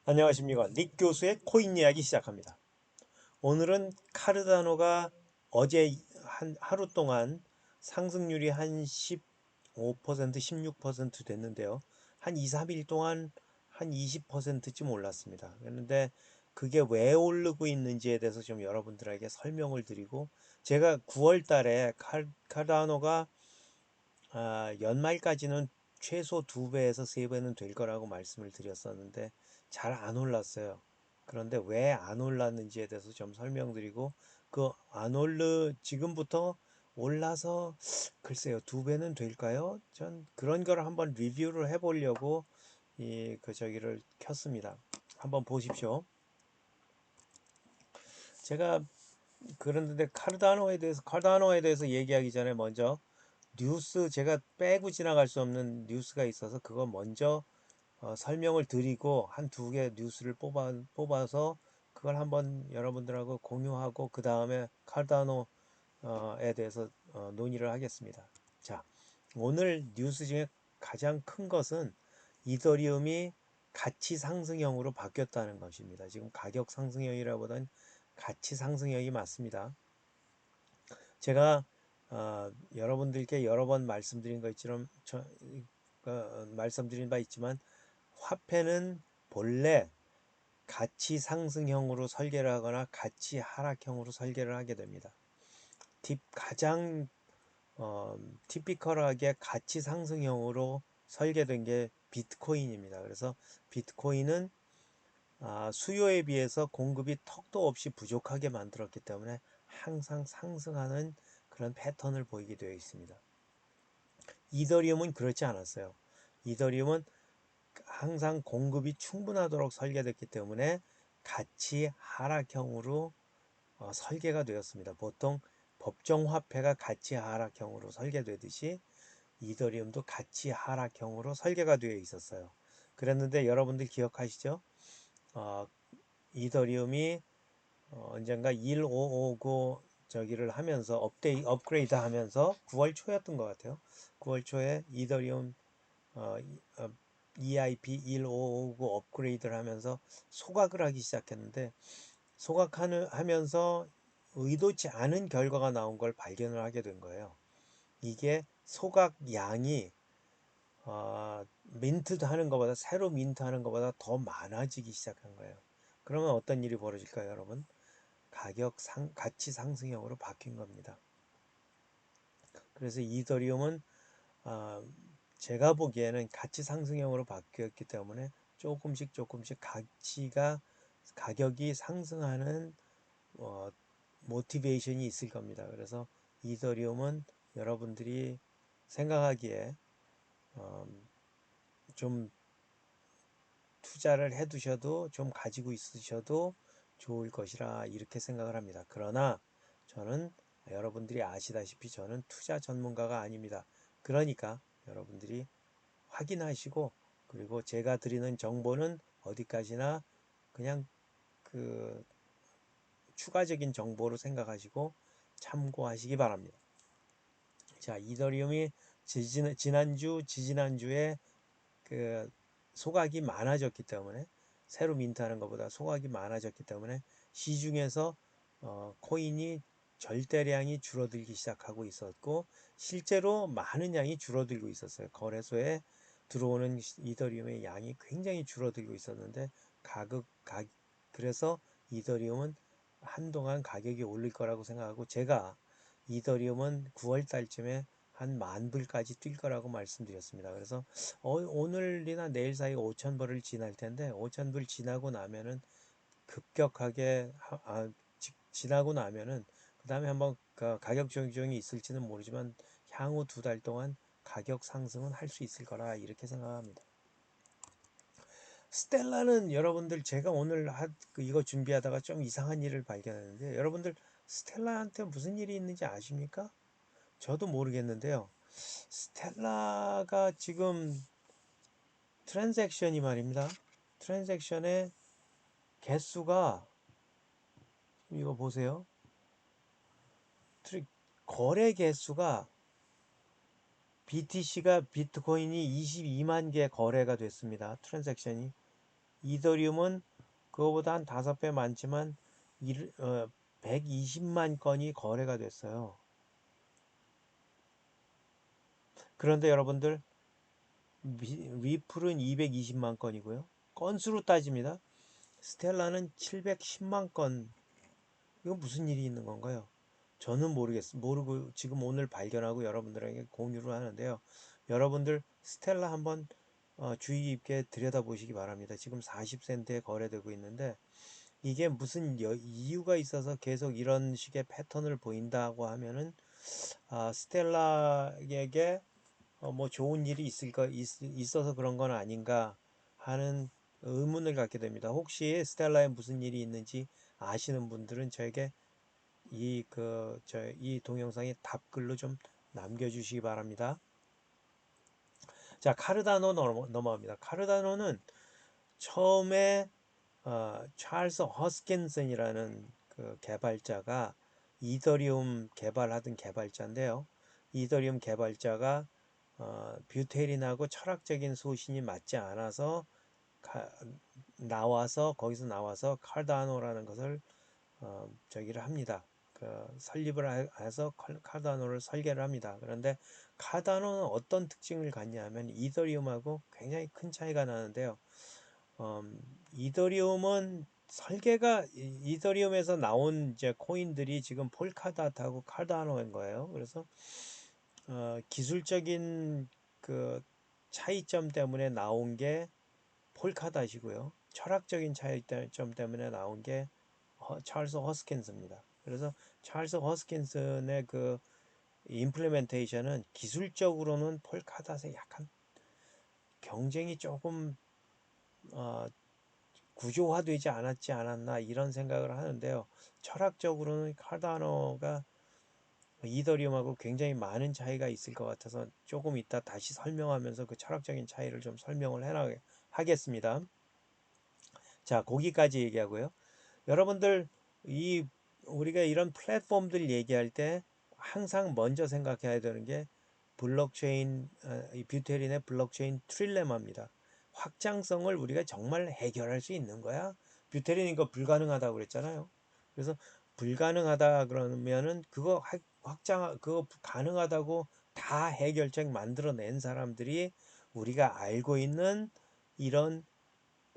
안녕하십니까. 닉 교수의 코인 이야기 시작합니다. 오늘은 카르다노가 어제 하루 동안 상승률이 한 15%, 16% 됐는데요. 한 2, 3일 동안 한 20%쯤 올랐습니다. 그런데 그게 왜 오르고 있는지에 대해서 좀 여러분들에게 설명을 드리고, 제가 9월 달에 카르다노가 연말까지는 최소 2배에서 3배는 될 거라고 말씀을 드렸었는데 잘 안 올랐어요. 그런데 왜 안 올랐는지에 대해서 좀 설명드리고, 그 안 지금부터 올라서 글쎄요 2배는 될까요? 전 그런 걸 한번 리뷰를 해보려고 저기를 켰습니다. 한번 보십시오. 제가 그런데 카르다노에 대해서 얘기하기 전에 먼저 뉴스, 제가 빼고 지나갈 수 없는 뉴스가 있어서 그거 먼저 설명을 드리고 한 두 개 뉴스를 뽑아서 그걸 한번 여러분들하고 공유하고 그 다음에 카르다노에 대해서 논의를 하겠습니다. 자, 오늘 뉴스 중에 가장 큰 것은 이더리움이 가치 상승형으로 바뀌었다는 것입니다. 지금 가격 상승형이라보다는 가치 상승형이 맞습니다. 제가 여러분들께 여러 번 말씀드린 말씀드린 바 있지만 화폐는 본래 가치 상승형으로 설계를 하거나 가치 하락형으로 설계를 하게 됩니다. 가장 티피컬하게 가치 상승형으로 설계된 게 비트코인입니다. 그래서 비트코인은 수요에 비해서 공급이 턱도 없이 부족하게 만들었기 때문에 항상 상승하는 그런 패턴을 보이게 되어 있습니다. 이더리움은 그렇지 않았어요. 이더리움은 항상 공급이 충분하도록 설계됐기 때문에 가치 하락형으로 설계가 되었습니다. 보통 법정 화폐가 가치 하락형으로 설계되듯이 이더리움도 가치 하락형으로 설계가 되어 있었어요. 그랬는데 여러분들 기억하시죠? 이더리움이 언젠가 1559 저기를 하면서 업그레이드 하면서 9월 초였던 것 같아요. 9월 초에 이더리움 EIP 1559 업그레이드를 하면서 소각을 하기 시작했는데, 소각하면서 의도치 않은 결과가 나온 걸 발견을 하게 된 거예요. 이게 소각 양이 민트하는 것보다, 새로 민트하는 것보다 더 많아지기 시작한 거예요. 그러면 어떤 일이 벌어질까요, 여러분? 가치 상승형으로 바뀐 겁니다. 그래서 이더리움은 제가 보기에는 가치 상승형으로 바뀌었기 때문에 조금씩 가격이 상승하는 모티베이션이 있을 겁니다. 그래서 이더리움은 여러분들이 생각하기에 좀 투자를 해 두셔도, 좀 가지고 있으셔도 좋을 것이라 이렇게 생각을 합니다. 그러나 저는, 여러분들이 아시다시피 저는 투자 전문가가 아닙니다. 그러니까 여러분들이 확인하시고, 그리고 제가 드리는 정보는 어디까지나 그냥 그 추가적인 정보로 생각하시고 참고하시기 바랍니다. 자, 이더리움이 지지난주에 그 소각이 많아졌기 때문에, 새로 민트하는 것보다 소각이 많아졌기 때문에 시중에서 코인이 절대량이 줄어들기 시작하고 있었고, 실제로 많은 양이 줄어들고 있었어요. 거래소에 들어오는 이더리움의 양이 굉장히 줄어들고 있었는데, 그래서 이더리움은 한동안 가격이 오를 거라고 생각하고, 제가 이더리움은 9월 달쯤에 한 10,000불까지 뛸 거라고 말씀드렸습니다. 그래서 오늘이나 내일 사이 5,000불을 지날 텐데, 5,000불 지나고 나면은 급격하게 지나고 나면은 그 다음에 한번 가격 조정이 있을지는 모르지만 향후 2달 동안 가격 상승은 할 수 있을 거라 이렇게 생각합니다. 스텔라는 여러분들, 제가 오늘 이거 준비하다가 좀 이상한 일을 발견했는데, 여러분들 스텔라한테 무슨 일이 있는지 아십니까? 저도 모르겠는데요. 스텔라가 지금 트랜잭션이 말입니다. 트랜잭션의 개수가, 이거 보세요. 거래 개수가, 비트코인이 22만 개 거래가 됐습니다. 트랜잭션이 이더리움은 그거보다 한 5배 많지만 120만 건이 거래가 됐어요. 그런데 여러분들 리플은 220만 건이고요. 건수로 따집니다. 스텔라는 710만 건. 이거 무슨 일이 있는 건가요? 저는 모르고 지금 오늘 발견하고 여러분들에게 공유를 하는데요. 여러분들 스텔라 한번 주의 깊게 들여다보시기 바랍니다. 지금 40센트에 거래되고 있는데 이게 무슨 이유가 있어서 계속 이런 식의 패턴을 보인다고 하면은 스텔라에게 뭐 좋은 일이 있어서 그런 건 아닌가 하는 의문을 갖게 됩니다. 혹시 스텔라에 무슨 일이 있는지 아시는 분들은 저에게 이 동영상에 답글로 좀 남겨주시기 바랍니다. 자, 카르다노 넘어갑니다. 카르다노는 처음에 찰스 허스킨슨이라는 그 개발자가 이더리움 개발하던 개발자인데요. 이더리움 개발자가 뷰테린하고 철학적인 소신이 맞지 않아서 거기서 나와서 카르다노라는 것을 저기를 합니다. 설립을 해서 카르다노를 설계를 합니다. 그런데 카르다노는 어떤 특징을 갖냐 하면 이더리움하고 굉장히 큰 차이가 나는데요. 이더리움은 설계가 이더리움에서 나온 이제 코인들이 지금 폴카닷하고 카르다노인 거예요. 그래서 기술적인 그 차이점 때문에 나온 게 폴카닷이고요. 철학적인 차이점 때문에 나온 게 찰스 허스킨스입니다. 그래서 찰스 허스킨슨의 그 임플리멘테이션은 기술적으로는 폴카닷에 약간 경쟁이 조금 어, 구조화되지 않았나 이런 생각을 하는데요. 철학적으로는 카르다노가 이더리움하고 굉장히 많은 차이가 있을 것 같아서 조금 이따 다시 설명하면서 그 철학적인 차이를 좀 설명을 하겠습니다. 자, 거기까지 얘기하고요. 여러분들 이 우리가 이런 플랫폼들 얘기할 때 항상 먼저 생각해야 되는 게 이 뷰테린의 블록체인 트릴레마입니다. 확장성을 우리가 정말 해결할 수 있는 거야? 뷰테린 이거 불가능하다고 그랬잖아요. 그래서 불가능하다 그러면은 그거 가능하다고 다 해결책 만들어낸 사람들이 우리가 알고 있는 이런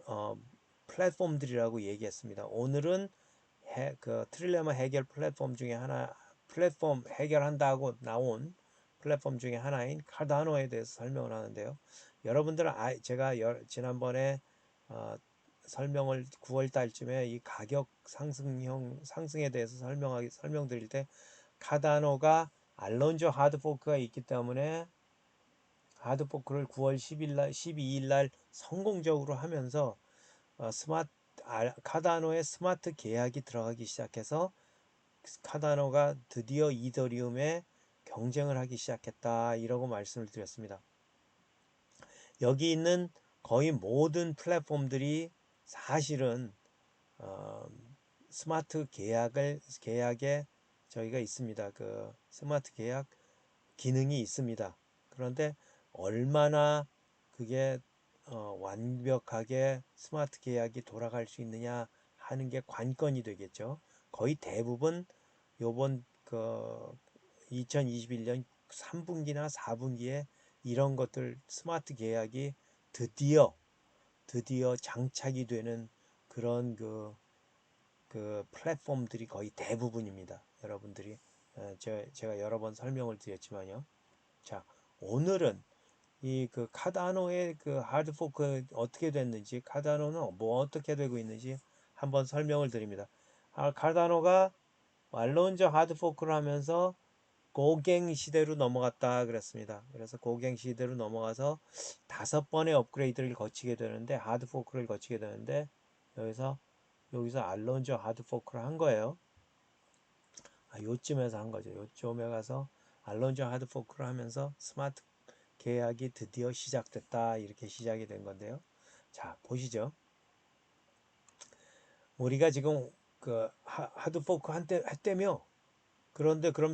어, 플랫폼들이라고 얘기했습니다. 오늘은 그 트릴레마 해결 플랫폼 중에 하나, 플랫폼 해결한다고 나온 플랫폼 중에 하나인 카르다노에 대해서 설명을 하는데요. 여러분들은 제가 지난번에 어, 설명을 9월 달쯤에 이 가격 상승에 대해서 설명드릴 때 카르다노가 알론조 하드포크가 있기 때문에 하드포크를 9월 12일 날 성공적으로 하면서 카다노의 스마트 계약이 들어가기 시작해서 카다노가 드디어 이더리움에 경쟁을 하기 시작했다 이러고 말씀을 드렸습니다. 여기 있는 거의 모든 플랫폼들이 사실은 어, 스마트 계약에 저희가 있습니다. 그 스마트 계약 기능이 있습니다. 그런데 얼마나 그게 완벽하게 스마트 계약이 돌아갈 수 있느냐 하는 게 관건이 되겠죠. 거의 대부분 요번 2021년 3분기나 4분기에 이런 것들 스마트 계약이 드디어 장착이 되는 그런 그 플랫폼들이 거의 대부분입니다. 여러분들이 제가 여러 번 설명을 드렸지만요. 자, 오늘은 이 그 카다노의 그 하드포크 어떻게 됐는지, 카다노는 뭐 어떻게 되고 있는지 한번 설명을 드립니다. 카다노가 말론저 하드포크를 하면서 고갱 시대로 넘어갔다 그랬습니다. 그래서 고갱 시대로 넘어가서 5번의 업그레이드를 거치게 되는데, 하드포크를 거치게 되는데, 여기서 알론저 하드포크를 한 거예요. 요쯤에서 한 거죠. 요쯤에 가서 알론저 하드포크를 하면서 스마트 계약이 드디어 시작됐다. 이렇게 시작이 된 건데요. 자, 보시죠. 우리가 지금 그 하드포크 했다며. 그런데 그럼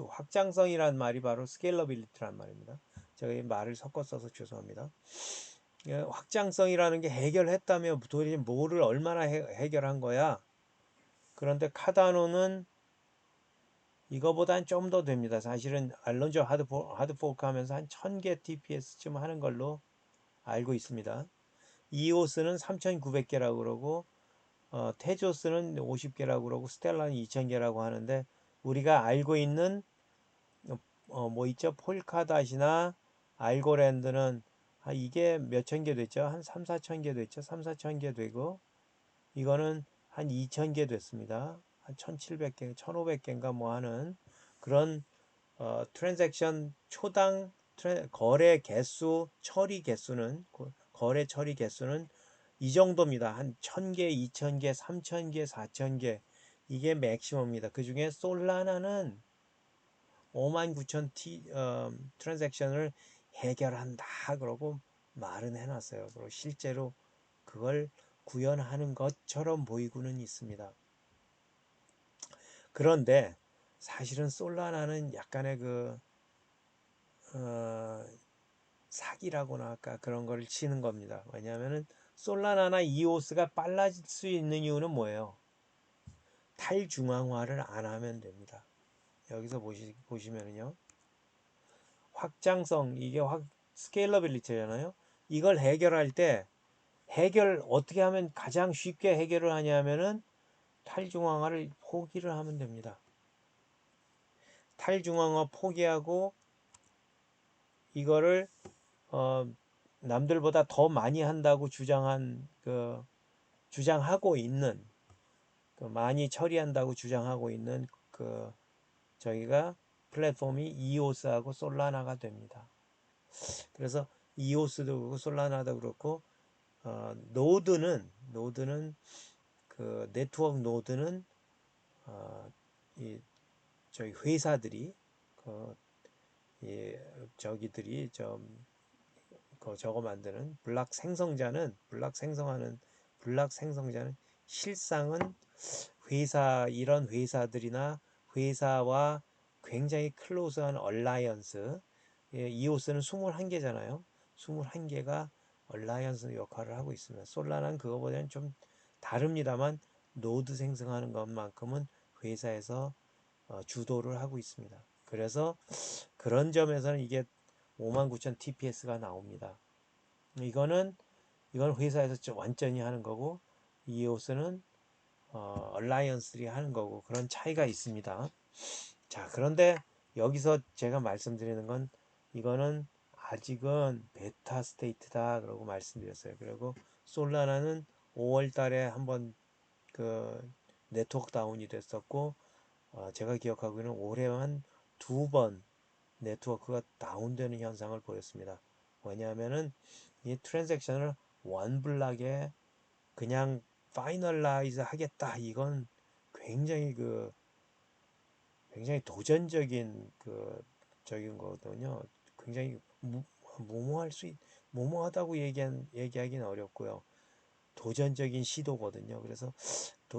확장성이란 말이 바로 스케일러빌리티란 말입니다. 제가 이 말을 섞어 써서 죄송합니다. 확장성이라는 게 해결했다며 도대체 뭐를 얼마나 해결한 거야? 그런데 카다노는 이거보단 좀 더 됩니다. 사실은 알론조 하드포크 하면서 한 1000개 TPS쯤 하는 걸로 알고 있습니다. 이오스는 3900개라고 그러고 테조스는 50개라고 그러고 스텔라는 2000개라고 하는데 우리가 알고 있는 뭐 있죠? 폴카닷이나 알고랜드는 이게 몇천 개 됐죠? 한 3, 4천 개 됐죠? 3, 4천 개 되고 이거는 한 2천 개 됐습니다. 한 1700개, 1500개인가 뭐 하는 그런 트랜잭션 초당 거래 개수, 처리 개수는 거래 처리 개수는 이 정도입니다. 한 1000개, 2000개, 3000개, 4000개 이게 맥시멈입니다. 그 중에 솔라나는 59,000 트랜잭션을 해결한다 그러고 말은 해놨어요. 그리고 실제로 그걸 구현하는 것처럼 보이고는 있습니다. 그런데 사실은 솔라나는 약간의 어, 사기라고나 할까 그런 걸 치는 겁니다. 왜냐하면은 솔라나나 이오스가 빨라질 수 있는 이유는 뭐예요? 탈중앙화를 안 하면 됩니다. 여기서 보시면은요. 확장성 이게 스케일러빌리티잖아요. 이걸 해결할 때 어떻게 하면 가장 쉽게 해결을 하냐면은 탈중앙화를 포기를 하면 됩니다. 탈중앙화 포기하고 이거를 어, 남들보다 더 많이 한다고 주장하고 있는 많이 처리한다고 주장하고 있는 저희가 플랫폼이 이오스하고 솔라나가 됩니다. 그래서 이오스도 그렇고 솔라나도 그렇고 노드는 네트워크 노드는 이 저희 회사들이 그, 이 저기들이 저거 만드는 블락 생성자는 실상은 이런 회사들이나 회사와 굉장히 클로즈한 얼라이언스 이오스는 21개잖아요. 21개가 얼라이언스 역할을 하고 있습니다. 솔라나는 그거보다는 좀 다릅니다만 노드 생성하는 것만큼은 회사에서 주도를 하고 있습니다. 그래서 그런 점에서는 이게 59,000 TPS가 나옵니다. 이건 회사에서 완전히 하는 거고 이오스는 얼라이언스들이 하는 거고 그런 차이가 있습니다. 자, 그런데 여기서 제가 말씀드리는 건 이거는 아직은 베타 스테이트다 그러고 말씀드렸어요. 그리고 솔라나는 5월 달에 한번 그 네트워크 다운이 됐었고 제가 기억하고 있는 올해만 2번 네트워크가 다운되는 현상을 보였습니다. 왜냐하면은 이 트랜잭션을 원블락에 그냥 파이널라이즈 하겠다. 이건 굉장히 굉장히 도전적인 적인 거거든요. 굉장히 무모할 무모하다고 얘기하기는 어렵고요. 도전적인 시도거든요. 그래서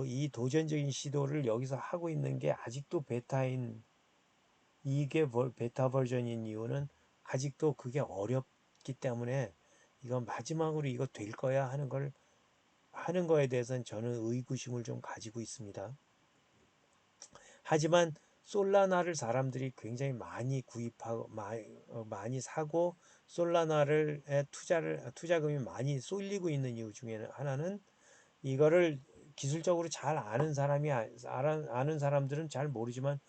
이 도전적인 시도를 여기서 하고 있는 게 아직도 이게 베타 버전인 이유는 아직도 그게 어렵기 때문에 이건 마지막으로 이거 될 거야 하는 거에 대해서는 저는 의구심을 좀 가지고 있습니다. 하지만 솔라나를 사람들이 굉장히 많이 구입하고 많이 사고 솔라나를 투자금이 많이 쏠리고 있는 이유 중에 하나는 이거를 기술적으로 잘 아는 사람들은 잘 모르지만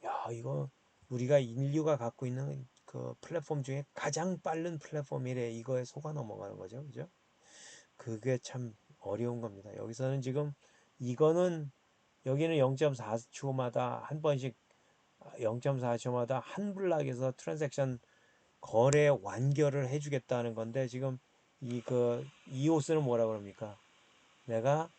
야 이거 우리가 인류가 갖고 있는 그 플랫폼 중에 가장 빠른 플랫폼이래 이거에 속아 넘어가는 거죠, 그죠? 그게 참 어려운 겁니다. 여기서는 지금 이거는 여기는 0.4초마다 한 번씩 0.4초마다 한 블락에서 트랜잭션 거래 완결을 해주겠다는 건데 지금 이오스는 뭐라 그럽니까? 내가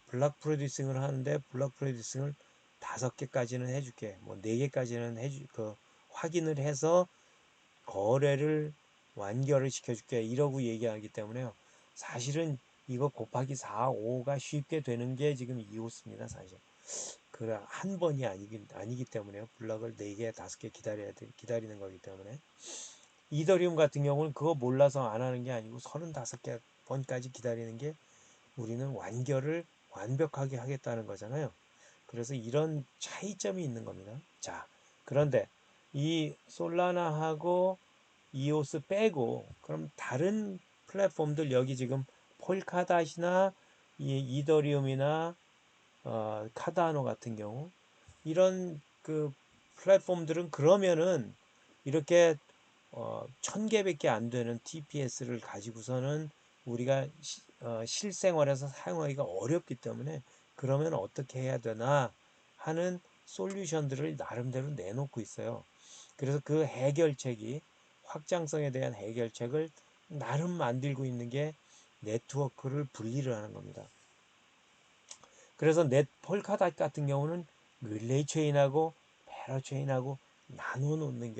블락 프로듀싱을 하는데 블락 프로듀싱을 5개까지는 해줄게. 뭐 4개까지는 확인을 해서 거래를 완결을 시켜줄게. 이러고 얘기하기 때문에요. 사실은 이거 곱하기 4, 5가 쉽게 되는 게 지금 이오스입니다. 사실. 그래 한 번이 아니기 때문에요. 블락을 4개, 5개 기다리는 거기 때문에. 이더리움 같은 경우는 그거 몰라서 안 하는 게 아니고 35개 번까지 기다리는 게 우리는 완결을 완벽하게 하겠다는 거잖아요. 그래서 이런 차이점이 있는 겁니다. 자, 그런데 이 솔라나하고 이오스 빼고 그럼 다른 플랫폼들 여기 지금 폴카닷이나 이 이더리움이나 카다노 같은 경우 이런 그 플랫폼들은 그러면은 이렇게 1000개밖에 안 되는 TPS를 가지고서는 우리가 실생활에서 사용하기가 어렵기 때문에 그러면 어떻게 해야 되나 하는 솔루션들을 나름대로 내놓고 있어요. 그래서 그 해결책이 확장성에 대한 해결책을 나름 만들고 있는 게 네트워크를 분리를 하는 겁니다. 그래서 폴카닷 같은 경우는 릴레이 체인하고 패러 체인하고 나눠 놓는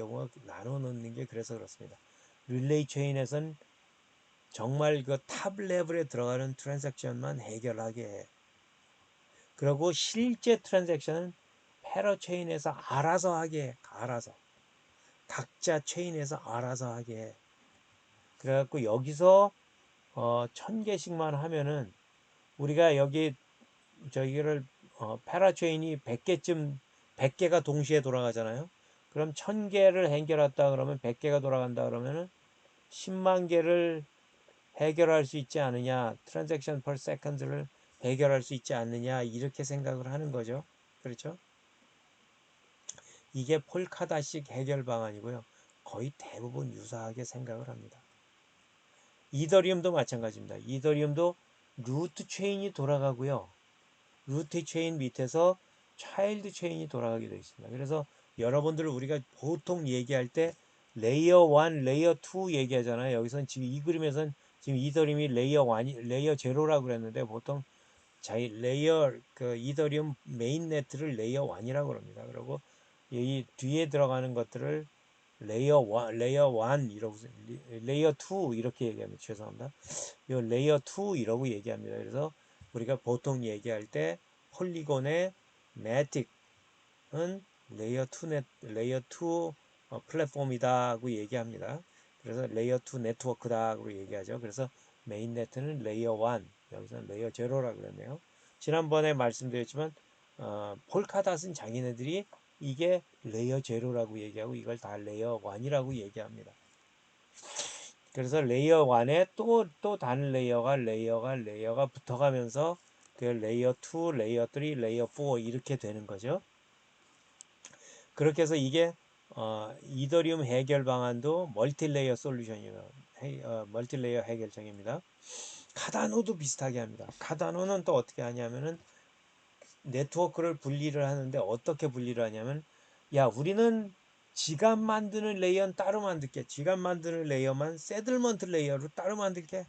게 그래서 그렇습니다. 릴레이 체인에선 정말 그 탑 레벨에 들어가는 트랜잭션만 해결하게 해. 그리고 실제 트랜잭션은 패러 체인에서 알아서 하게 해. 알아서. 각자 체인에서 알아서 하게 해. 그래갖고 여기서 1000개씩만 하면은 우리가 여기 저기를 패러체인이 100개가 동시에 돌아가잖아요. 그럼 1000개를 해결했다 그러면 100개가 돌아간다 그러면은 10만 개를 해결할 수 있지 않느냐, 트랜잭션 per second를 해결할 수 있지 않느냐 이렇게 생각을 하는 거죠. 그렇죠? 이게 폴카닷식 해결 방안이고요. 거의 대부분 유사하게 생각을 합니다. 이더리움도 마찬가지입니다. 이더리움도 루트 체인이 돌아가고요. 루트 체인 밑에서 차일드 체인이 돌아가게 되어 있습니다. 그래서 여러분들 우리가 보통 얘기할 때 레이어 1, 레이어 2 얘기하잖아요. 여기서는 지금 이 그림에서는 지금 이더리움이 레이어 1, 레이어 0라고 그랬는데 보통 자이 레이어 그 이더리움 메인 네트를 레이어 1이라고 그럽니다. 그리고 이 뒤에 들어가는 것들을 레이어 1 이라고 레이어 2 이렇게 얘기합니다. 죄송합니다. 이 레이어 2 이라고 얘기합니다. 그래서 우리가 보통 얘기할 때 폴리곤의 매틱은 레이어 2 플랫폼이다고 얘기합니다. 그래서 레이어 2 네트워크다고 얘기하죠. 그래서 메인 네트는 레이어 1, 여기서는 레이어 0라고 그랬네요. 지난번에 말씀드렸지만 폴카닷은 자기네들이 이게 레이어 0라고 얘기하고 이걸 다 레이어 1이라고 얘기합니다. 그래서 레이어 1에 또 다른 레이어가 붙어가면서 그 레이어 2, 레이어 3, 레이어 4 이렇게 되는 거죠. 그렇게 해서 이게 이더리움 해결 방안도 멀티레이어 솔루션이에요. 멀티레이어 해결책입니다. 카다노도 비슷하게 합니다. 카다노는 또 어떻게 하냐면은 네트워크를 분리를 하는데 어떻게 분리를 하냐면 야 우리는 지갑 만드는 레이어는 따로 만들게. 지갑 만드는 레이어만 세틀먼트 레이어로 따로 만들게.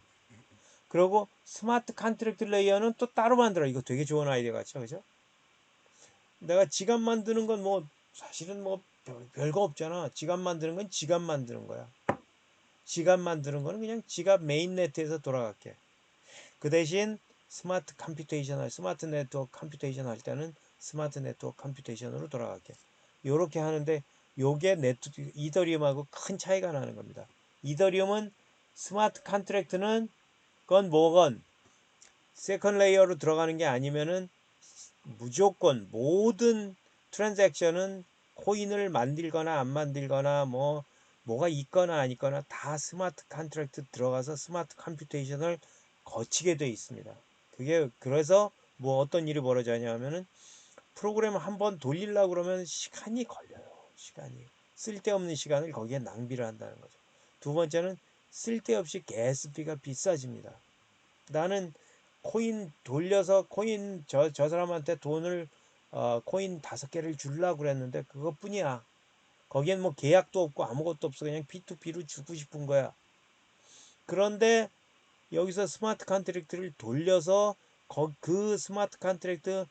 그리고 스마트 컨트랙트 레이어는 또 따로 만들어. 이거 되게 좋은 아이디어 같죠, 그죠? 내가 지갑 만드는 건 뭐 사실은 뭐 별거 없잖아. 지갑 만드는 건 지갑 만드는 거야. 지갑 만드는 거는 그냥 지갑 메인 네트에서 돌아갈게. 그 대신 스마트 네트워크 컴퓨테이션 할 때는 스마트 네트워크 컴퓨테이션으로 돌아갈게. 요렇게 하는데 요게 이더리움하고 큰 차이가 나는 겁니다. 이더리움은 스마트 컨트랙트는 건 뭐건 세컨 레이어로 들어가는 게 아니면은 무조건 모든 트랜잭션은 코인을 만들거나 안 만들거나 뭐가 있거나 안 있거나 다 스마트 컨트랙트 들어가서 스마트 컴퓨테이션을 거치게 돼 있습니다. 그게 그래서 뭐 어떤 일이 벌어지냐면은 프로그램을 한번 돌리려고 그러면 시간이 걸려요. 시간이 쓸데없는 시간을 거기에 낭비를 한다는 거죠. 두 번째는 쓸데없이 가스비가 비싸집니다. 나는 코인 돌려서 코인 저 사람한테 돈을 코인 5개를 주려고 그랬는데 그것뿐이야. 거기엔 뭐 계약도 없고 아무것도 없어. 그냥 P2P로 주고 싶은 거야. 그런데 여기서 스마트 컨트랙트를 돌려서 그 스마트 컨트랙트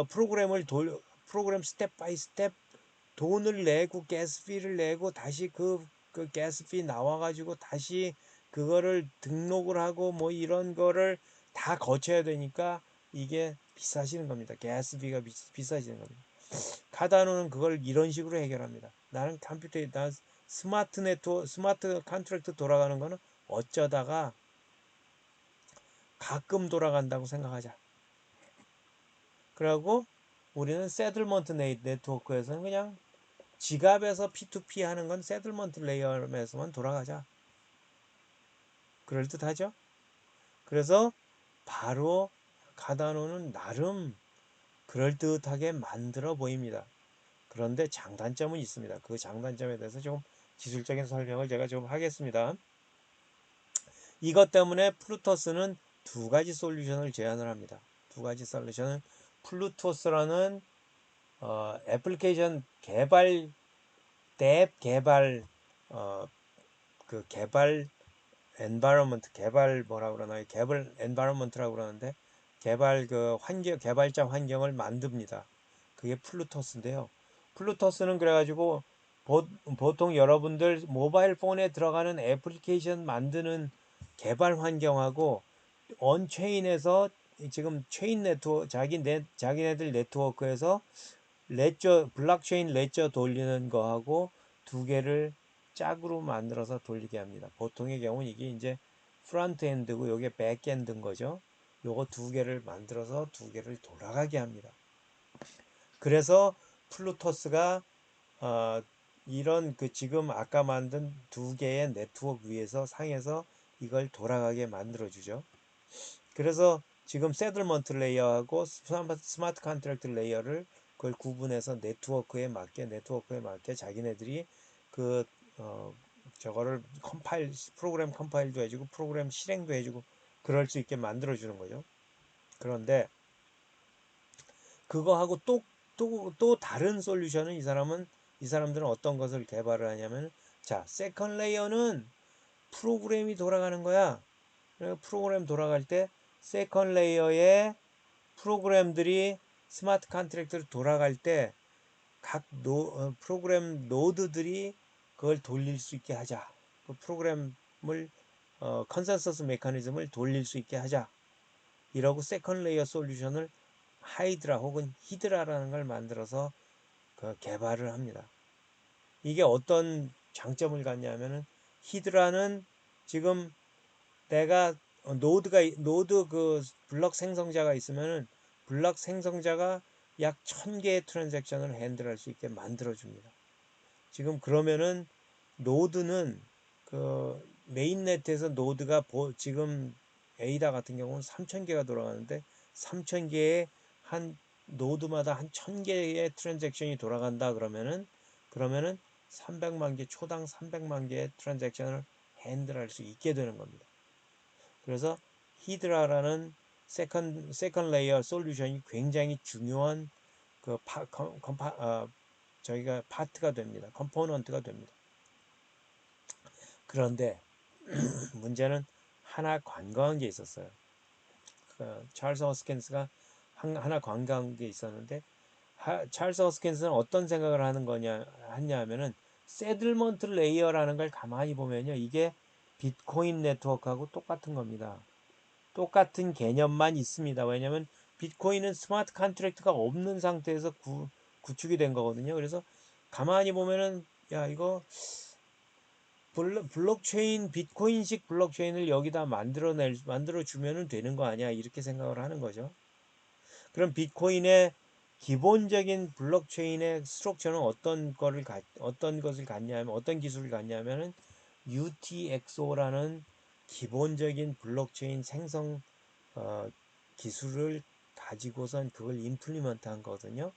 프로그램 스텝 바이 스텝 돈을 내고 가스피를 내고 다시 그 가스피 나와가지고 다시 그거를 등록을 하고 뭐 이런 거를 다 거쳐야 되니까 이게 비싸지는 겁니다. 가스비가 비싸지는 겁니다. 카다노는 그걸 이런 식으로 해결합니다. 난 스마트 컨트랙트 돌아가는 거는 어쩌다가 가끔 돌아간다고 생각하자. 그리고 우리는 세틀먼트 네트워크에서는 그냥 지갑에서 P2P 하는 건 세틀먼트 레이어에서만 돌아가자. 그럴듯하죠? 그래서 바로 카다노는 나름 그럴듯하게 만들어 보입니다. 그런데 장단점은 있습니다. 그 장단점에 대해서 좀 기술적인 설명을 제가 좀 하겠습니다. 이것 때문에 플루토스는 두 가지 솔루션을 제안을 합니다. 두 가지 솔루션은 플루토스라는 애플리케이션 개발 앱 개발 그 개발 엔바이러먼트 개발 뭐라 그러나요? 개발 엔바이러먼트라고 그러는데 개발 그 환경 개발자 환경을 만듭니다. 그게 플루토스인데요. 플루토스는 그래가지고 보통 여러분들 모바일 폰에 들어가는 애플리케이션 만드는 개발 환경하고 언체인에서 지금 체인 네트워크 자기네들 네트워크에서 레저 블록체인 레저 돌리는 거하고 두 개를 짝으로 만들어서 돌리게 합니다. 보통의 경우는 이게 이제 프론트 엔드고 요게 백 엔드인 거죠. 요거 두 개를 만들어서 두 개를 돌아가게 합니다. 그래서 플루토스가 어, 이런 그 지금 아까 만든 두 개의 네트워크 위에서 상에서 이걸 돌아가게 만들어 주죠. 그래서 지금 세틀먼트 레이어하고 스마트 컨트랙트 레이어를 그걸 구분해서 네트워크에 맞게 자기네들이 그 저거를 프로그램 컴파일도 해주고 프로그램 실행도 해주고 그럴 수 있게 만들어 주는 거죠. 그런데 그거하고 또 다른 솔루션은 이 사람들은 어떤 것을 개발을 하냐면 자 세컨 레이어는 프로그램이 돌아가는 거야. 프로그램 돌아갈 때 세컨 레이어의 프로그램들이 스마트 컨트랙트로 돌아갈 때 각 프로그램 노드들이 그걸 돌릴 수 있게 하자. 그 프로그램을 컨센서스 메커니즘을 돌릴 수 있게 하자. 이러고 세컨 레이어 솔루션을 하이드라 혹은 히드라라는 걸 만들어서 그 개발을 합니다. 이게 어떤 장점을 갖냐면은 히드라는 지금 내가 노드 그 블럭 생성자가 있으면은 블럭 생성자가 약 1000개의 트랜잭션을 핸들할 수 있게 만들어 줍니다. 지금 그러면은 노드는 그 메인넷에서 노드가 지금 에이다 같은 경우는 3000개가 돌아가는데 3000개의 한 노드마다 한 1000개의 트랜잭션이 돌아간다 그러면은 300만 개 초당 300만 개의 트랜잭션을 핸들할 수 있게 되는 겁니다. 그래서 히드라라는 세컨 레이어 솔루션이 굉장히 중요한 그 저희가 파트가 됩니다. 컴포넌트가 됩니다. 그런데 문제는 하나 관광한 게 있었어요. 그 찰스 허스킨스가 하나 관광한 게 있었는데 찰스 허스킨스는 어떤 생각을 했냐면은 세틀먼트 레이어라는 걸 가만히 보면요. 이게 비트코인 네트워크하고 똑같은 겁니다. 똑같은 개념만 있습니다. 왜냐하면 비트코인은 스마트 컨트랙트가 없는 상태에서 구축이 된 거거든요. 그래서 가만히 보면은 야 이거 블록체인 비트코인식 블록체인을 여기다 만들어 주면은 되는 거 아니야 이렇게 생각을 하는 거죠. 그럼 비트코인의 기본적인 블록체인의 스트럭처는 어떤 것을 갖냐면 어떤 기술을 갖냐면은 UTXO라는 기본적인 블록체인 생성 기술을 가지고선 그걸 임플리먼트 한 거거든요.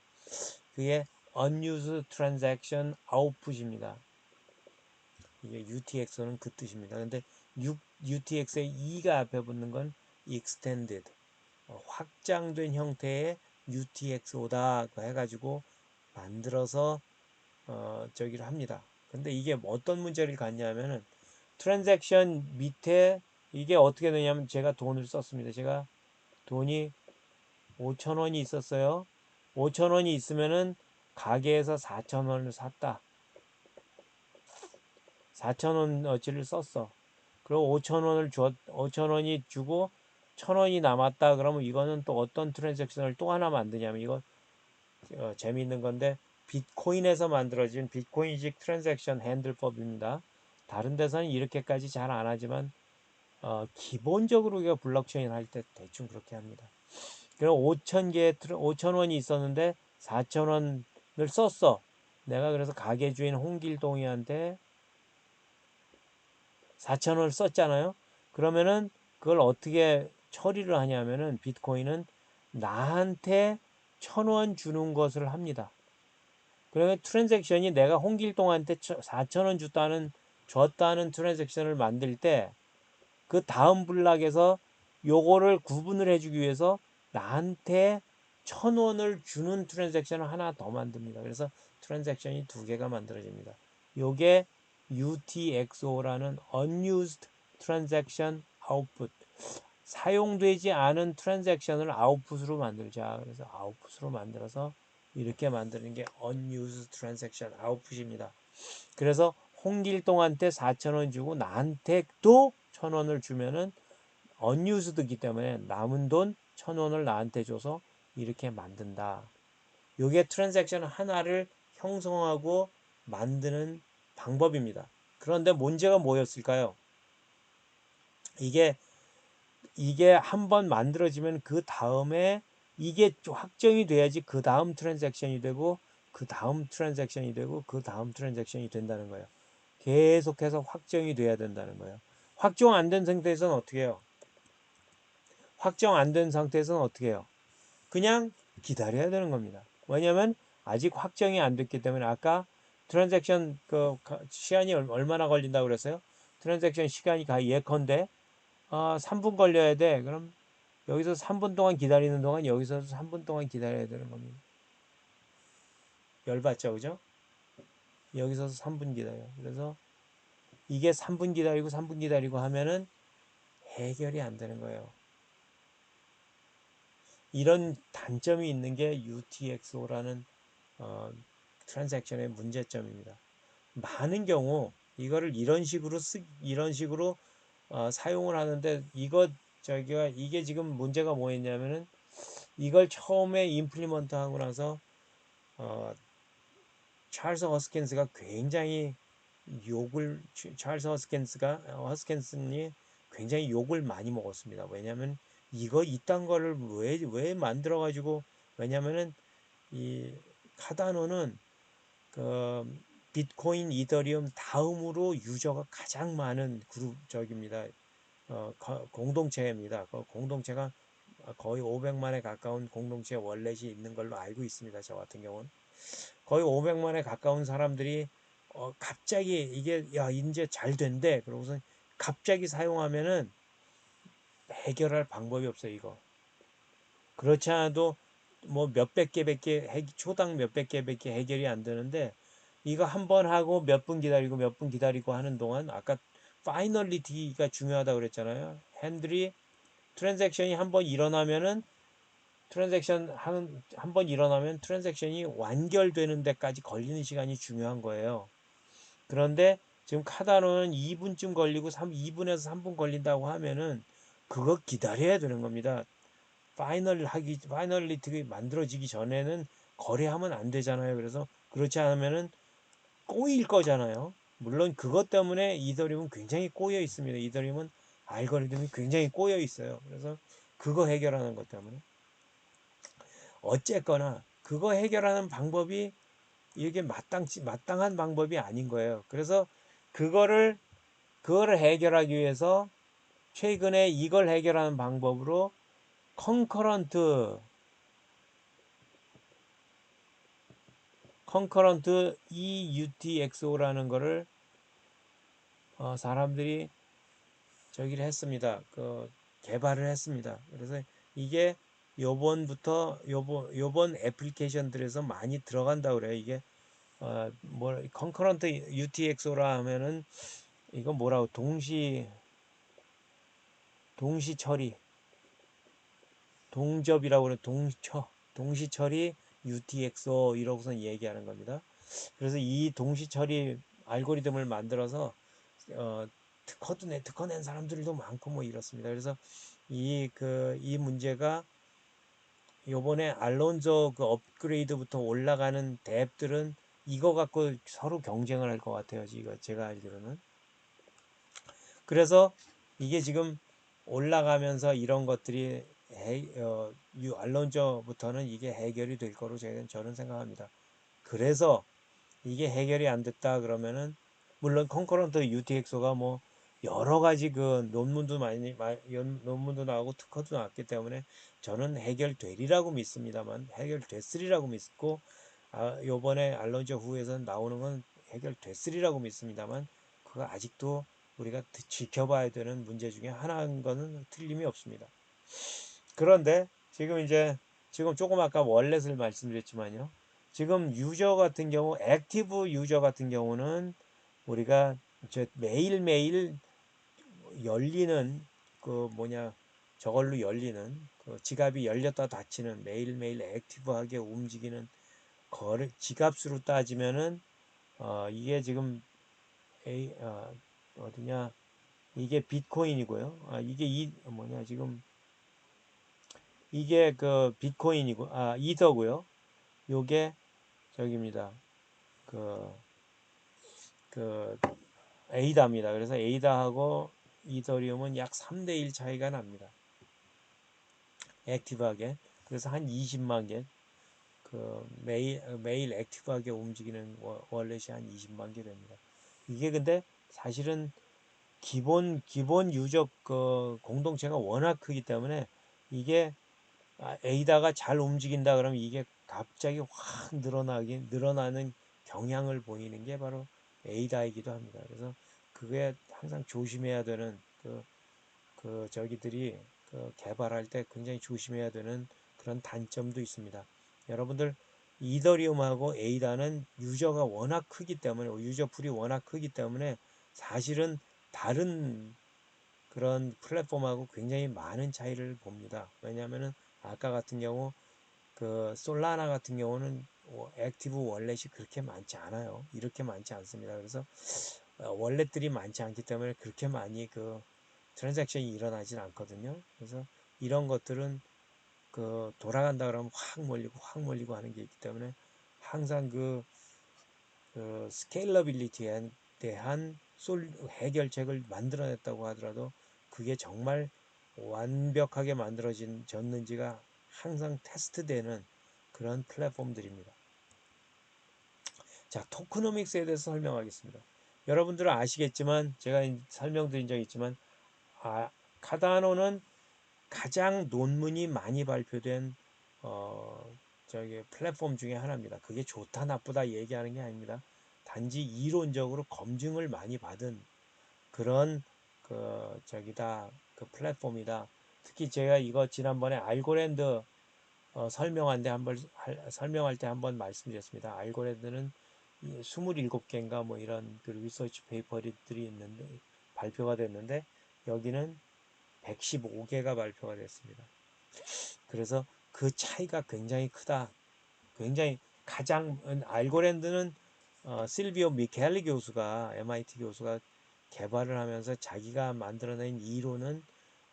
그게 Unused Transaction Output입니다. 이게 UTXO는 그 뜻입니다. 근데 UTX의 E가 앞에 붙는 건 Extended, 확장된 형태의 UTXO다 해가지고 만들어서 저기를 합니다. 근데 이게 어떤 문제를 갖냐면은 트랜잭션 밑에 이게 어떻게 되냐면 제가 돈을 썼습니다. 제가 돈이 5,000원이 있었어요. 5,000원이 있으면은 가게에서 4,000원을 샀다. 4,000원어치를 썼어. 그리고 5,000원이 주고 1,000원이 남았다. 그러면 이거는 또 어떤 트랜잭션을 또 하나 만드냐면 이거 재미있는 건데 비트코인에서 만들어진 비트코인식 트랜잭션 핸들법입니다. 다른 데서는 이렇게까지 잘 안 하지만 기본적으로 우리가 블록체인 할 때 대충 그렇게 합니다. 그럼 5,000원이 있었는데 4,000원을 썼어. 내가 그래서 가게 주인 홍길동이한테 4,000원을 썼잖아요. 그러면은 그걸 어떻게 처리를 하냐면은 비트코인은 나한테 1,000원 주는 것을 합니다. 그러면 트랜잭션이 내가 홍길동한테 4,000원 줬다는 트랜잭션을 만들 때 그 다음 블락에서 요거를 구분을 해주기 위해서 나한테 1,000원을 주는 트랜잭션을 하나 더 만듭니다. 그래서 트랜잭션이 두 개가 만들어집니다. 요게 UTXO라는 Unused Transaction Output, 사용되지 않은 트랜잭션을 아웃풋으로 만들자. 그래서 아웃풋으로 만들어서 이렇게 만드는 게 Unused Transaction Output입니다. 그래서 홍길동한테 4,000원 주고 나한테 또 1,000원을 주면은 unUsed이기 때문에 남은 돈 1,000원을 나한테 줘서 이렇게 만든다. 이게 트랜잭션 하나를 형성하고 만드는 방법입니다. 그런데 문제가 뭐였을까요? 이게 한번 만들어지면 그 다음에 이게 확정이 돼야지 그 다음 트랜잭션이 되고 그 다음 트랜잭션이 되고 그 다음 트랜잭션이 된다는 거예요. 계속해서 확정이 돼야 된다는 거예요. 확정 안 된 상태에서는 어떻게 해요? 확정 안 된 상태에서는 어떻게 해요? 그냥 기다려야 되는 겁니다. 왜냐하면 아직 확정이 안 됐기 때문에 아까 트랜잭션 시간이 얼마나 걸린다고 그랬어요? 트랜잭션 시간이 예컨대 3분 걸려야 돼. 그럼 여기서 3분 동안 기다리는 동안 여기서 3분 동안 기다려야 되는 겁니다. 열받죠, 그죠? 여기서 3분 기다려. 그래서 이게 3분 기다리고 3분 기다리고 하면은 해결이 안 되는 거예요. 이런 단점이 있는 게 UTXO라는 트랜잭션의 문제점입니다. 많은 경우 이거를 이런 식으로 사용을 하는데 이게 지금 문제가 뭐였냐면은 이걸 처음에 임플리먼트 하고 나서 어, 찰스 허스킨스가 굉장히 찰스 허스킨슨이 굉장히 욕을 많이 먹었습니다. 왜냐하면 이딴 거를 왜 만들어 가지고, 왜냐면은 이 카다노는 그 비트코인, 이더리움 다음으로 유저가 가장 많은 그룹 공동체입니다. 그 공동체가 거의 500만에 가까운 공동체 월렛이 있는 걸로 알고 있습니다. 저 같은 경우는 거의 500만에 가까운 사람들이 갑자기 이게 야 이제 잘 된대. 그러고서 갑자기 사용하면은 해결할 방법이 없어요. 이거. 그렇지 않아도 뭐 몇백 개밖에 초당 몇백 개밖에 해결이 안 되는데 이거 한 번 하고 몇 분 기다리고 몇 분 기다리고 하는 동안 아까 파이널리티가 중요하다고 그랬잖아요. 핸들이 트랜잭션이 한 번 일어나면은 트랜잭션 한 번 일어나면 트랜잭션이 완결되는 데까지 걸리는 시간이 중요한 거예요. 그런데 지금 카다노는 2분쯤 걸리고 2분에서 3분 걸린다고 하면은 그거 기다려야 되는 겁니다. 파이널리티 만들어지기 전에는 거래하면 안 되잖아요. 그래서 그렇지 않으면은 꼬일 거잖아요. 물론 그것 때문에 이더리움은 굉장히 꼬여 있습니다. 이더리움은 알고리즘이 굉장히 꼬여 있어요. 그래서 그거 해결하는 것 때문에 어쨌거나 그거 해결하는 방법이 이게 마땅한 방법이 아닌 거예요. 그래서 그거를 해결하기 위해서 최근에 이걸 해결하는 방법으로 컨커런트 EUTXO라는 거를 사람들이 저기를 했습니다. 개발을 했습니다. 그래서 이게 요번 애플리케이션들에서 많이 들어간다 그래요. 이게 컨커런트 UTXO라 하면은 이거 뭐라고 동시 처리 동접이라고 그래. 동시 처리 UTXO 이러고서 얘기하는 겁니다. 그래서 이 동시 처리 알고리즘을 만들어서 특허 낸 사람들도 많고 뭐 이렇습니다. 그래서 이 문제가 요번에 알론소 그 업그레이드부터 올라가는 덱들은 이거 갖고 서로 경쟁을 할 것 같아요. 지금 제가 알기로는. 그래서 이게 지금 올라가면서 이런 것들이 알론소부터는 이게 해결이 될 거로 저는 생각합니다. 그래서 이게 해결이 안 됐다 그러면은 물론 컨커런트 UTXO가 뭐 여러 가지 그 논문도 나오고 특허도 나왔기 때문에 저는 해결되리라고 믿습니다만 해결됐으리라고 믿고 요번에 알론소 후에서 나오는 건 해결됐으리라고 믿습니다만 그거 아직도 우리가 지켜봐야 되는 문제 중에 하나인 거는 틀림이 없습니다. 그런데 지금 조금 아까 월렛을 말씀드렸지만요. 지금 유저 같은 경우 액티브 유저 같은 경우는 우리가 매일매일 열리는 그 뭐냐 저걸로 열리는 그 지갑이 열렸다 닫히는 매일매일 액티브하게 움직이는 지갑수로 따지면은 이게 지금 어디냐 이게 비트코인이고요. 이게 지금 이게 그 비트코인이고 이더고요. 요게 저기입니다. 그, 그 에이다입니다. 그래서 에이다하고 이더리움은 약 3대1 차이가 납니다. 액티브하게. 그래서 한 20만 개. 매일 액티브하게 움직이는 월렛이 한 20만 개 됩니다. 이게 근데 사실은 기본 유저 그 공동체가 워낙 크기 때문에 이게 에이다가 잘 움직인다 그러면 이게 갑자기 확 늘어나는 경향을 보이는 게 바로 에이다이기도 합니다. 그래서 그게 항상 조심해야 되는 저기들이 개발할 때 굉장히 조심해야 되는 그런 단점도 있습니다. 여러분들 이더리움하고 에이다는 유저가 워낙 크기 때문에 유저 풀이 워낙 크기 때문에 사실은 다른 그런 플랫폼하고 굉장히 많은 차이를 봅니다. 왜냐하면은 아까 같은 경우 그 솔라나 같은 경우는 액티브 월렛이 그렇게 많지 않아요. 이렇게 많지 않습니다. 그래서 월렛들이 많지 않기 때문에 그렇게 많이 그 트랜잭션이 일어나진 않거든요. 그래서 이런 것들은 그 돌아간다 그러면 확 몰리고 하는 게 있기 때문에 항상 그 스케일러빌리티에 대한 해결책을 만들어냈다고 하더라도 그게 정말 완벽하게 만들어졌는지가 항상 테스트되는 그런 플랫폼들입니다. 자, 토크노믹스에 대해서 설명하겠습니다. 여러분들은 아시겠지만 제가 설명드린 적이 있지만 카다노는 가장 논문이 많이 발표된 저기 플랫폼 중에 하나입니다. 그게 좋다 나쁘다 얘기하는 게 아닙니다. 단지 이론적으로 검증을 많이 받은 그런 그 플랫폼이다. 특히 제가 이거 지난번에 알고랜드 설명할 때 한번 말씀드렸습니다. 알고랜드는 27개인가 뭐 이런 그 리서치 페이퍼들이 있는데 발표가 됐는데 여기는 115개가 발표가 됐습니다. 그래서 그 차이가 굉장히 크다. 굉장히 알고랜드는 실비오 미켈리 교수가 MIT 교수가 개발을 하면서 자기가 만들어낸 이론은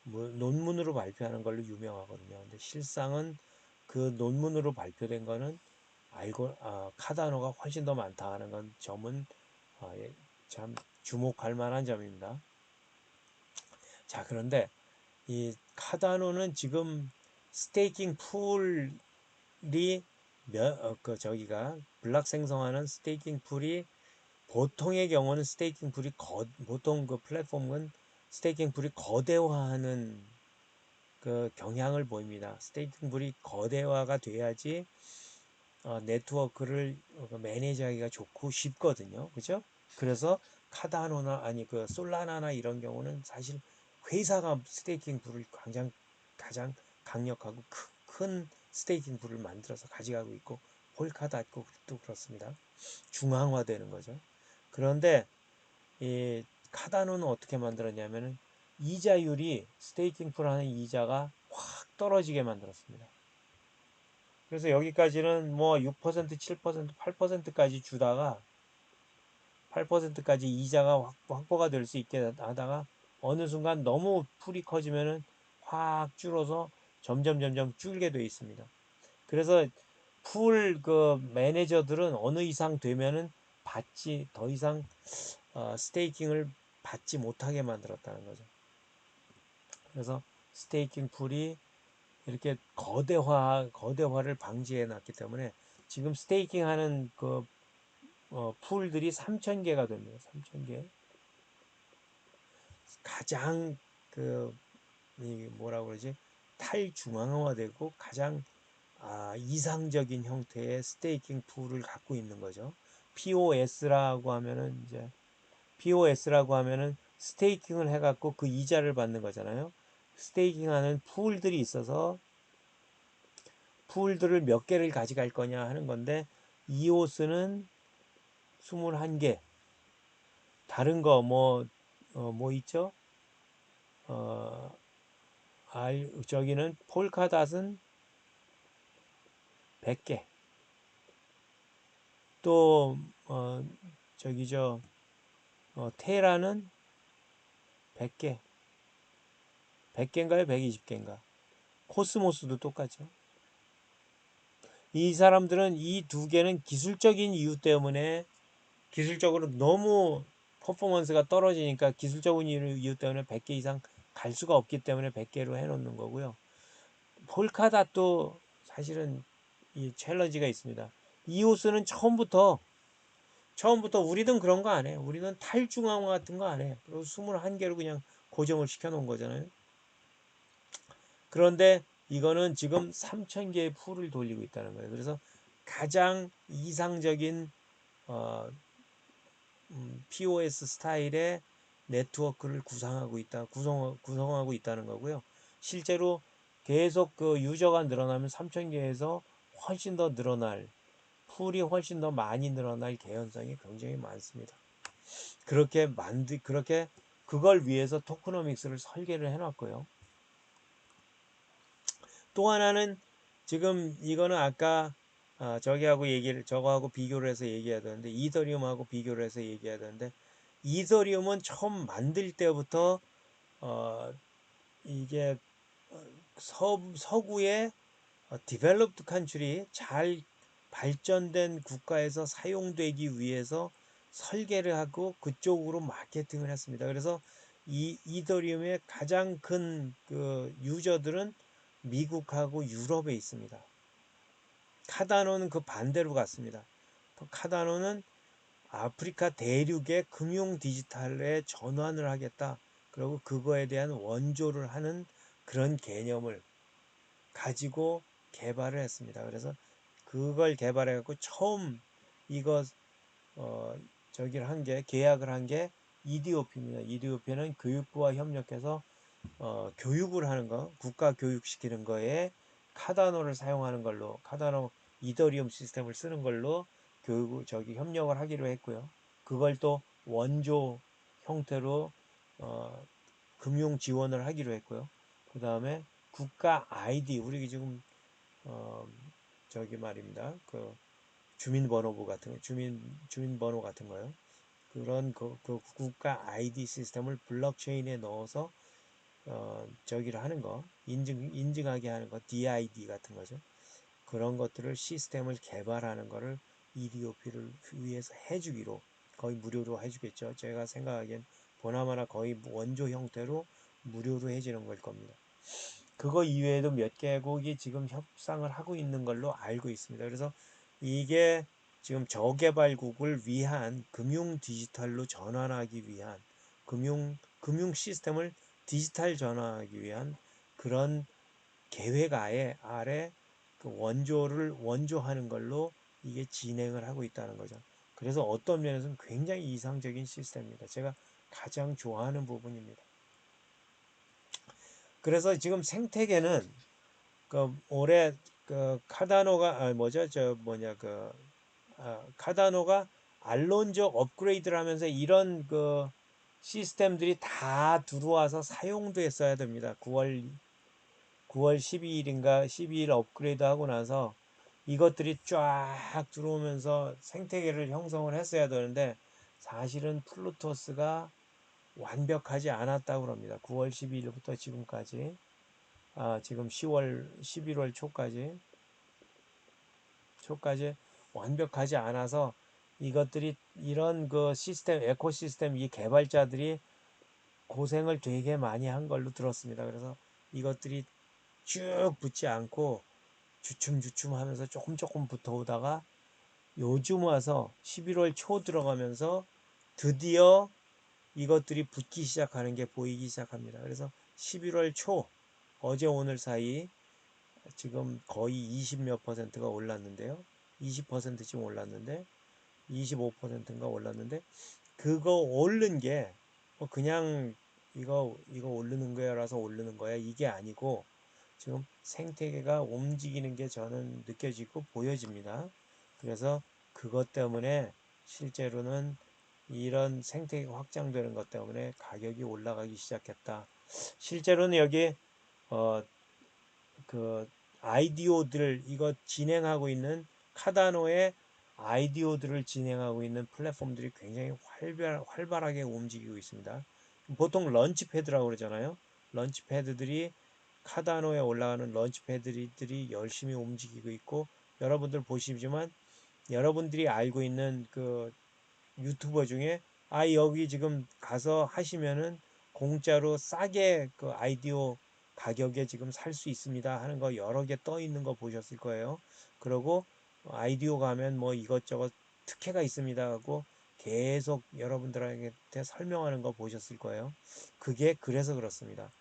논문으로 발표하는 걸로 유명하거든요. 근데 실상은 그 논문으로 발표된 거는 카다노가 훨씬 더 많다 하는 건 점은 참 주목할 만한 점입니다. 자, 그런데 이 카다노는 지금 스테이킹 풀이 저기가 블락 생성하는 스테이킹 풀이 보통의 경우는 보통 그 플랫폼은 스테이킹 풀이 거대화하는 그 경향을 보입니다. 스테이킹 풀이 거대화가 돼야지 네트워크를 매니지하기가 좋고 쉽거든요. 그죠? 그래서 카다노나 아니 그 솔라나나 이런 경우는 사실 회사가 스테이킹 풀을 가장 강력하고 큰 스테이킹 풀을 만들어서 가져가고 있고 폴카닷도 그렇습니다. 중앙화되는 거죠. 그런데 이 카다노는 어떻게 만들었냐면은 이자율이 스테이킹 풀 하는 이자가 확 떨어지게 만들었습니다. 그래서 여기까지는 뭐 6%, 7%, 8%까지 주다가 8%까지 이자가 확보가 될 수 있게 하다가 어느 순간 너무 풀이 커지면은 확 줄어서 점점 줄게 돼 있습니다. 그래서 풀 그 매니저들은 어느 이상 되면은 더 이상 스테이킹을 받지 못하게 만들었다는 거죠. 그래서 스테이킹 풀이 이렇게 거대화를 방지해 놨기 때문에 지금 스테이킹 하는 그 풀들이 3,000개가 됩니다. 3,000개. 가장 그 뭐라고 그러지? 탈중앙화되고 가장 이상적인 형태의 스테이킹 풀을 갖고 있는 거죠. POS라고 하면은 이제 POS라고 하면은 스테이킹을 해갖고 그 이자를 받는 거잖아요. 스테이킹하는 풀들이 있어서 풀들을 몇 개를 가져갈 거냐 하는 건데 이오스는 21개. 다른 거 뭐 있죠? 어, 저기는 폴카닷은 100개. 또 저기 테라는 100개. 100개인가요? 120개인가? 코스모스도 똑같죠. 이 사람들은 이 두 개는 기술적인 이유 때문에 기술적으로 너무 퍼포먼스가 떨어지니까 기술적인 이유 때문에 100개 이상 갈 수가 없기 때문에 100개로 해놓는 거고요. 폴카닷도 사실은 이 챌린지가 있습니다. 이오스는 처음부터 우리는 그런 거 안 해. 우리는 탈중앙화 같은 거 안 해. 그리고 21개로 그냥 고정을 시켜 놓은 거잖아요. 그런데 이거는 지금 3,000개의 풀을 돌리고 있다는 거예요. 그래서 가장 이상적인 어, POS 스타일의 네트워크를 구성하고 있다는 거고요. 실제로 계속 그 유저가 늘어나면 3,000개에서 훨씬 더 늘어날 풀이 훨씬 더 많이 늘어날 개연성이 굉장히 많습니다. 그렇게 그걸 위해서 토크노믹스를 설계를 해놨고요. 또 하나는 지금 이거는 아까 저거하고 비교를 해서 얘기해야 되는데 이더리움하고 비교를 해서 얘기해야 되는데 이더리움은 처음 만들 때부터 어, 이게 서구의 디벨롭드 컨트리 잘 발전된 국가에서 사용되기 위해서 설계를 하고 그쪽으로 마케팅을 했습니다. 그래서 이 이더리움의 가장 큰 그 유저들은 미국하고 유럽에 있습니다. 카다노는 그 반대로 갔습니다. 카다노는 아프리카 대륙의 금융 디지털에 전환을 하겠다. 그리고 그거에 대한 원조를 하는 그런 개념을 가지고 개발을 했습니다. 그래서 그걸 개발해 갖고 처음 이거 어 저기를 한 게 계약을 한 게 EDOP입니다. EDOP는 교육부와 협력해서 교육을 하는 거, 국가 교육시키는 거에 카다노를 사용하는 걸로 카다노 이더리움 시스템을 쓰는 걸로 협력을 하기로 했고요. 그걸 또 원조 형태로 어, 금융 지원을 하기로 했고요. 그 다음에 국가 아이디 우리 지금 어, 저기 말입니다. 그 주민번호부 같은 거, 주민번호 같은 거요. 그런 그 국가 아이디 시스템을 블록체인에 넣어서 저기를 하는 거, 인증하게 하는 거, DID 같은 거죠. 그런 것들을 시스템을 개발하는 거를 EDOP를 위해서 해주기로 거의 무료로 해주겠죠. 제가 생각하기엔 보나마나 거의 원조 형태로 무료로 해주는 걸 겁니다. 그거 이외에도 몇 개국이 지금 협상을 하고 있는 걸로 알고 있습니다. 그래서 이게 지금 저개발국을 위한 금융 디지털로 전환하기 위한 금융 시스템을 디지털 전환하기 위한 그런 계획 아래 그 원조하는 걸로 이게 진행을 하고 있다는 거죠. 그래서 어떤 면에서는 굉장히 이상적인 시스템입니다. 제가 가장 좋아하는 부분입니다. 그래서 지금 생태계는 그 올해 그 카다노가 뭐죠? 카다노가 알론조 업그레이드를 하면서 이런 그 시스템들이 다 들어와서 사용됐어야 됩니다. 9월 12일인가 12일 업그레이드 하고 나서 이것들이 쫙 들어오면서 생태계를 형성을 했어야 되는데 사실은 플루토스가 완벽하지 않았다고 합니다. 9월 12일부터 지금까지 지금 10월 11월 초까지 초까지 완벽하지 않아서 이것들이 이런 그 시스템 에코시스템 이 개발자들이 고생을 되게 많이 한 걸로 들었습니다. 그래서 이것들이 쭉 붙지 않고 주춤주춤 하면서 조금 조금 붙어오다가 요즘 와서 11월 초 들어가면서 드디어 이것들이 붙기 시작하는 게 보이기 시작합니다. 그래서 11월 초 어제 오늘 사이 지금 거의 20 몇 퍼센트가 올랐는데요. 20%쯤 올랐는데 25%인가 올랐는데 그거 오른 게 그냥 이거 오르는 거야라서 오르는 거야 이게 아니고 지금 생태계가 움직이는 게 저는 느껴지고 보여집니다. 그래서 그것 때문에 실제로는 이런 생태계가 확장되는 것 때문에 가격이 올라가기 시작했다. 실제로는 여기 어, 그 아이디오들 이거 진행하고 있는 카다노의 아이디오들을 진행하고 있는 플랫폼들이 굉장히 활발하게 움직이고 있습니다. 보통 런치패드라고 그러잖아요. 런치패드들이 카다노에 올라가는 런치패드들이 열심히 움직이고 있고 여러분들 보시지만 여러분들이 알고 있는 그 유튜버 중에 여기 지금 가서 하시면은 공짜로 싸게 그 아이디어 가격에 지금 살 수 있습니다 하는 거 여러 개 떠 있는 거 보셨을 거예요. 그리고 아이디어 가면 뭐 이것저것 특혜가 있습니다 하고 계속 여러분들한테 설명하는 거 보셨을 거예요. 그게 그래서 그렇습니다.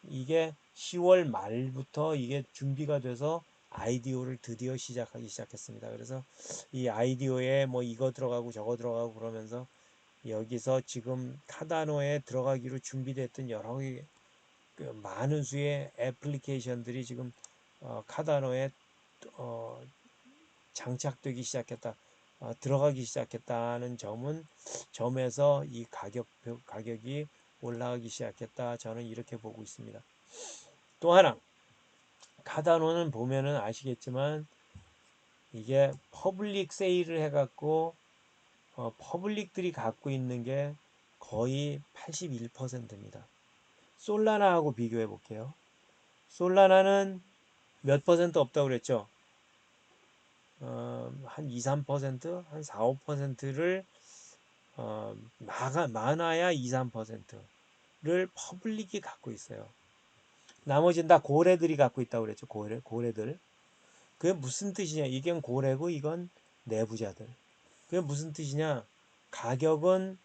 이게 10월 말부터 이게 준비가 돼서 아이디어를 드디어 시작하기 시작했습니다. 그래서 이 아이디어에 뭐 이거 들어가고 저거 들어가고 그러면서 여기서 지금 카다노에 들어가기로 준비됐던 여러 개 그 많은 수의 애플리케이션들이 지금 카다노에 어, 장착되기 시작했다. 들어가기 시작했다는 점에서 이 가격이 올라가기 시작했다. 저는 이렇게 보고 있습니다. 또 하나 카다노는 보면은 아시겠지만 이게 퍼블릭 세일을 해갖고 퍼블릭들이 갖고 있는 게 거의 81%입니다. 솔라나하고 비교해 볼게요. 솔라나는 몇 퍼센트 없다고 그랬죠? 한 2, 3%, 한 4, 5%를 많아야 2, 3%를 퍼블릭이 갖고 있어요. 나머지는 다 고래들이 갖고 있다고 그랬죠. 고래들. 그게 무슨 뜻이냐? 이건 고래고 이건 내부자들. 그게 무슨 뜻이냐? 가격은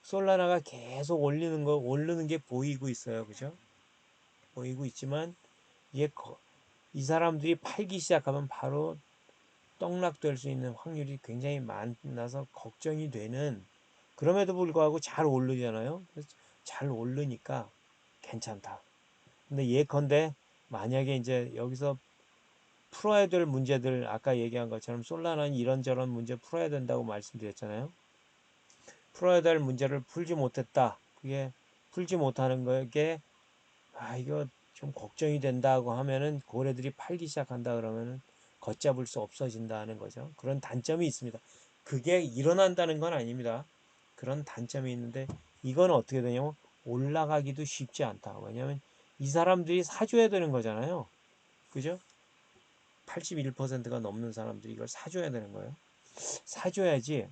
솔라나가 계속 오르는 게 보이고 있어요. 그죠? 보이고 있지만 이게 이 사람들이 팔기 시작하면 바로 떡락될 수 있는 확률이 굉장히 많아서 걱정이 되는 그럼에도 불구하고 잘 오르잖아요. 그래서 잘 오르니까 괜찮다. 근데 예컨대 만약에 이제 여기서 풀어야 될 문제들 아까 얘기한 것처럼 솔라나는 이런저런 문제 풀어야 된다고 말씀드렸잖아요. 풀어야 될 문제를 풀지 못했다. 그게 풀지 못하는 거에 이거 좀 걱정이 된다고 하면은 고래들이 팔기 시작한다 그러면은 걷잡을 수 없어진다는 거죠. 그런 단점이 있습니다. 그게 일어난다는 건 아닙니다. 그런 단점이 있는데 이건 어떻게 되냐면 올라가기도 쉽지 않다. 왜냐하면 이 사람들이 사줘야 되는 거잖아요. 그죠? 81%가 넘는 사람들이 이걸 사줘야 되는 거예요. 사줘야지.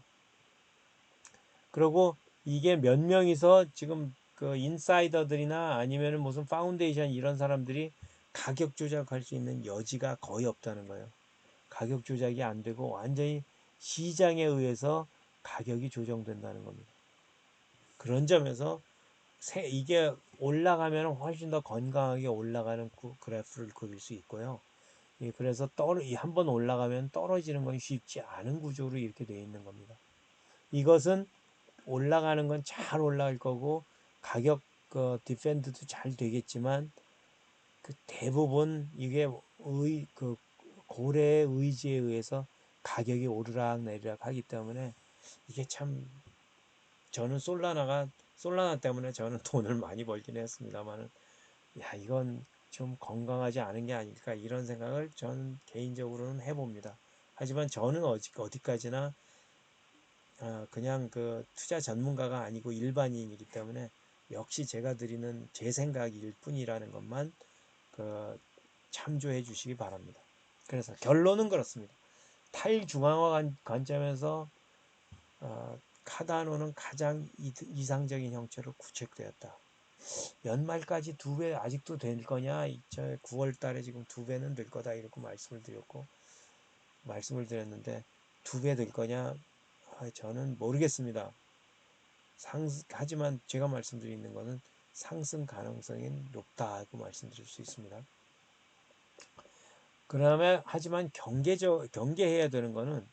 그리고 이게 몇 명이서 지금 그 인사이더들이나 아니면은 무슨 파운데이션 이런 사람들이 가격 조작할 수 있는 여지가 거의 없다는 거예요. 가격 조작이 안 되고 완전히 시장에 의해서 가격이 조정된다는 겁니다. 그런 점에서 이게 올라가면 훨씬 더 건강하게 올라가는 그래프를 그릴 수 있고요. 그래서 한번 올라가면 떨어지는 건 쉽지 않은 구조로 이렇게 되어 있는 겁니다. 이것은 올라가는 건 잘 올라갈 거고 가격 디펜드도 잘 되겠지만 그 대부분 이게 그 고래의 의지에 의해서 가격이 오르락 내리락 하기 때문에 이게 참 저는 솔라나 때문에 저는 돈을 많이 벌긴 했습니다만은 이건 좀 건강하지 않은 게 아닐까 이런 생각을 저는 개인적으로는 해봅니다. 하지만 저는 어디까지나 그냥 그 투자 전문가가 아니고 일반인이기 때문에 역시 제가 드리는 제 생각일 뿐이라는 것만 그 참조해 주시기 바랍니다. 그래서 결론은 그렇습니다. 탈중앙화 관점에서 카다노는 가장 이상적인 형태로 구축되었다. 연말까지 2배 아직도 될 거냐? 9월 달에 지금 2배는 될 거다 이렇게 말씀을 드렸는데 2배 될 거냐? 저는 모르겠습니다. 하지만 제가 말씀드리는 것은 상승 가능성이 높다고 말씀드릴 수 있습니다. 그러면 하지만 경계해야 되는 거는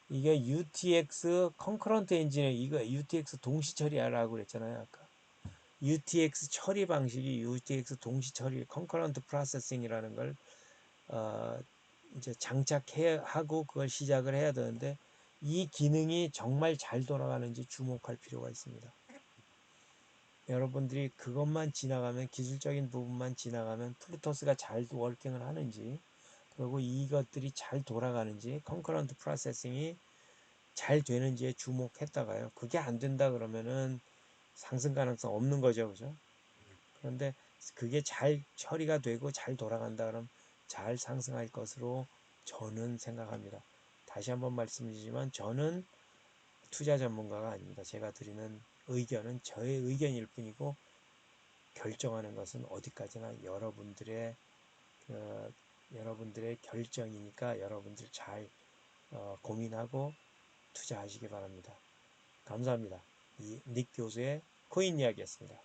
이게 UTX 컨커런트 엔진에 이거 UTX 동시 처리하라고 그랬잖아요. 아까. UTX 처리 방식이 UTX 동시 처리 컨커런트 프로세싱이라는 걸 이제 장착해 하고 그걸 시작을 해야 되는데 이 기능이 정말 잘 돌아가는지 주목할 필요가 있습니다. 여러분들이 그것만 지나가면 기술적인 부분만 지나가면 플루토스가 잘 워킹을 하는지 그리고 이것들이 잘 돌아가는지 컨커런트 프로세싱이 잘 되는지에 주목했다가요. 그게 안 된다 그러면은 상승 가능성 없는 거죠. 그죠? 그런데 그게 잘 처리가 되고 잘 돌아간다 그러면 잘 상승할 것으로 저는 생각합니다. 다시 한번 말씀드리지만 저는 투자 전문가가 아닙니다. 제가 드리는 의견은 저의 의견일 뿐이고 결정하는 것은 어디까지나 여러분들의 결정이니까 여러분들 잘 고민하고 투자하시기 바랍니다. 감사합니다. 닉 교수의 코인 이야기였습니다.